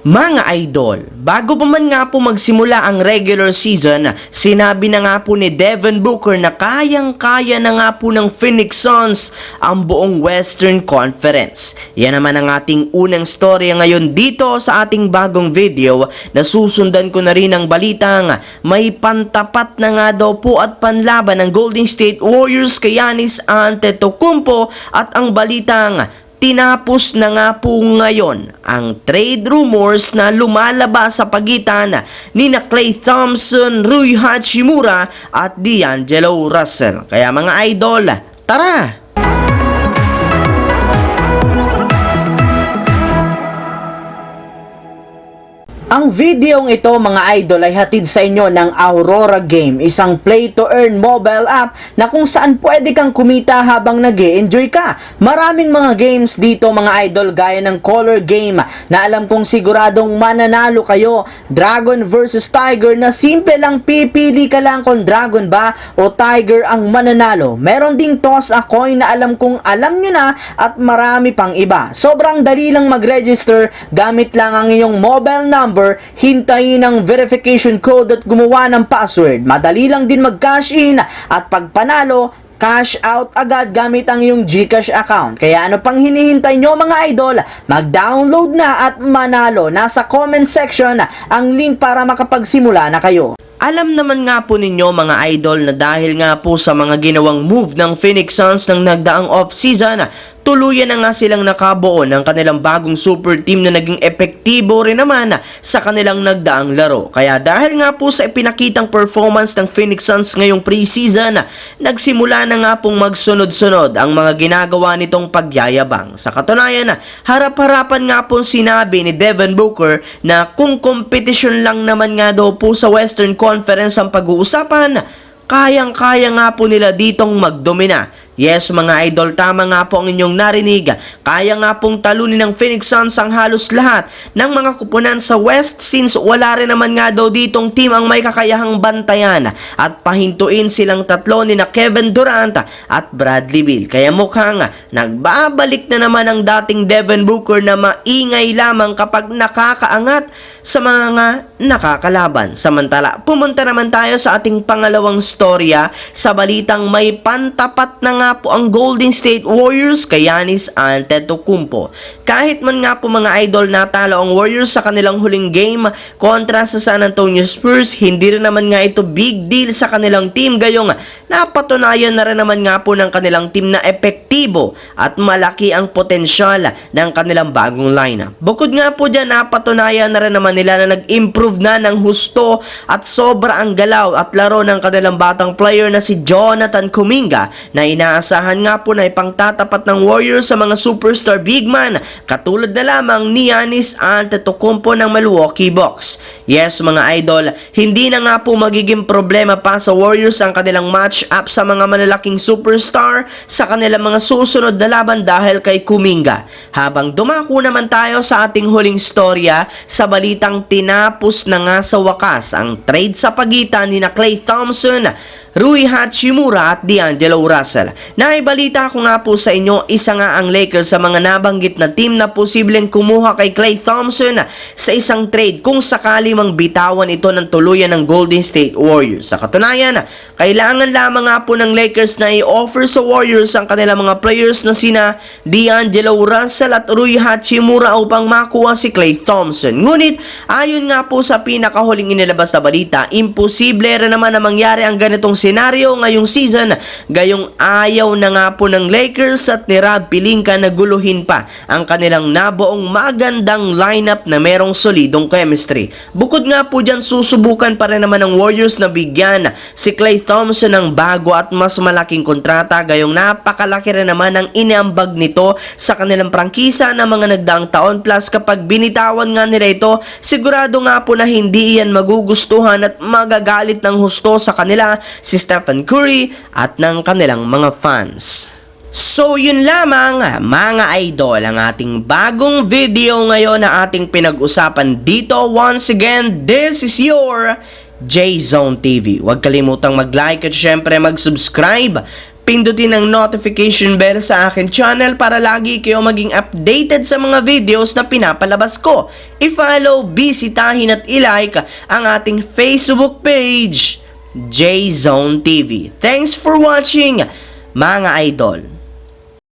Mga idol, bago pa man nga po magsimula ang regular season, sinabi na nga po ni Devin Booker na kayang-kaya na nga po ng Phoenix Suns ang buong Western Conference. Yan naman ang ating unang storya ngayon dito sa ating bagong video na susundan ko na rin ang balitang may pantapat na nga daw po at panlaban ng Golden State Warriors kay Giannis Antetokounmpo at ang balitang tinapos na nga po ngayon ang trade rumors na lumalabas sa pagitan ni Klay Thompson, Rui Hachimura at D'Angelo Russell. Kaya mga idol, tara! Ang videong ito mga idol ay hatid sa inyo ng Aurora Game, isang play-to-earn mobile app na kung saan pwede kang kumita habang nag-e-enjoy ka. Maraming mga games dito mga idol gaya ng Color Game na alam kong siguradong mananalo kayo. Dragon versus Tiger na simple lang pipili ka lang kung Dragon ba o Tiger ang mananalo. Meron ding Toss a Coin na alam kong alam nyo na at marami pang iba. Sobrang dali lang mag-register gamit lang ang iyong mobile number, hintayin ang verification code at gumawa ng password. Madali lang din mag-cash in at pag panalo, cash out agad gamit ang iyong GCash account. Kaya ano pang hinihintay nyo mga idol? Mag-download na at manalo. Nasa comment section ang link para makapagsimula na kayo. Alam naman nga po ninyo mga idol na dahil nga po sa mga ginawang move ng Phoenix Suns ng nagdaang off-season, tuluyan na nga silang nakabuo ng kanilang bagong super team na naging epektibo rin naman sa kanilang nagdaang laro. Kaya dahil nga po sa ipinakitang performance ng Phoenix Suns ngayong preseason, nagsimula na nga pong magsunod-sunod ang mga ginagawa nitong pagyayabang. Sa katunayan, harap-harapan nga pong sinabi ni Devin Booker na kung competition lang naman nga daw po sa Western Conference ang pag-uusapan, kayang-kaya nga po nila ditong magdomina. Yes mga idol, tama nga po ang inyong narinig. Kaya nga pong talunin ng Phoenix Suns ang halos lahat ng mga kupunan sa West since wala rin naman nga daw ditong team ang may kakayahang bantayan at pahintuin silang tatlo ni na Kevin Durant at Bradley Beal. Kaya mukhang nagbabalik na naman ang dating Devin Booker na maingay lamang kapag nakakaangat sa mga nakakalaban. Samantala, pumunta naman tayo sa ating pangalawang storya sa balitang may pantapat na nga po ang Golden State Warriors kay Giannis Antetokounmpo. Kahit man nga po mga idol natalo ang Warriors sa kanilang huling game kontra sa San Antonio Spurs, hindi rin naman nga ito big deal sa kanilang team, gayong napatunayan na rin naman nga po ng kanilang team na epektibo at malaki ang potensyal ng kanilang bagong lineup. Bukod nga po dyan, napatunayan na rin naman nila na nag-improve na ng husto at sobra ang galaw at laro ng kanilang batang player na si Jonathan Kuminga na inaasahan nga po na ipangtatapat ng Warriors sa mga superstar big man katulad na lamang ni Giannis Antetokounmpo ng Milwaukee Bucks. Yes mga idol, hindi na nga po magiging problema pa sa Warriors ang kanilang match-up sa mga malalaking superstar sa kanilang mga susunod na laban dahil kay Kuminga. Habang dumako naman tayo sa ating huling storya sa balitang tinapos na nga sa wakas ang trade sa pagitan ni na Klay Thompson, Rui Hachimura at D'Angelo Russell. Naibalita ko nga po sa inyo, isa nga ang Lakers sa mga nabanggit na team na posibleng kumuha kay Klay Thompson sa isang trade kung sakali mang bitawan ito ng tuluyan ng Golden State Warriors. Sa katunayan, kailangan lamang nga po ng Lakers na i-offer sa Warriors ang kanilang mga players na sina D'Angelo Russell at Rui Hachimura upang makuha si Klay Thompson. Ngunit, ayon nga po sa pinakahuling inilabas na balita, imposible rin naman na mangyari ang ganitong senaryo ngayong season, gayong ayaw na nga po ng Lakers at ni Rob Pelinka na guluhin pa ang kanilang nabuong magandang lineup na merong solidong chemistry. Bukod nga po dyan, susubukan pa rin naman ng Warriors na bigyan si Klay Thompson ng bago at mas malaking kontrata, gayong napakalaki rin naman ang iniambag nito sa kanilang prangkisa na mga nagdaang taon. Plus kapag binitawan nga nila ito, sigurado nga po na hindi yan magugustuhan at magagalit ng husto sa kanila si Stephen Curry at ng kanilang mga fans. So yun lamang mga idol ang ating bagong video ngayon na ating pinag-usapan dito. Once again, this is your J-Zone TV. Huwag kalimutang mag-like at syempre mag-subscribe pindutin ang notification bell sa akin channel para lagi kayo maging updated sa mga videos na pinapalabas ko. I-follow, bisitahin at i-like ang ating Facebook page, J-Zone TV. Thanks for watching, mga idol.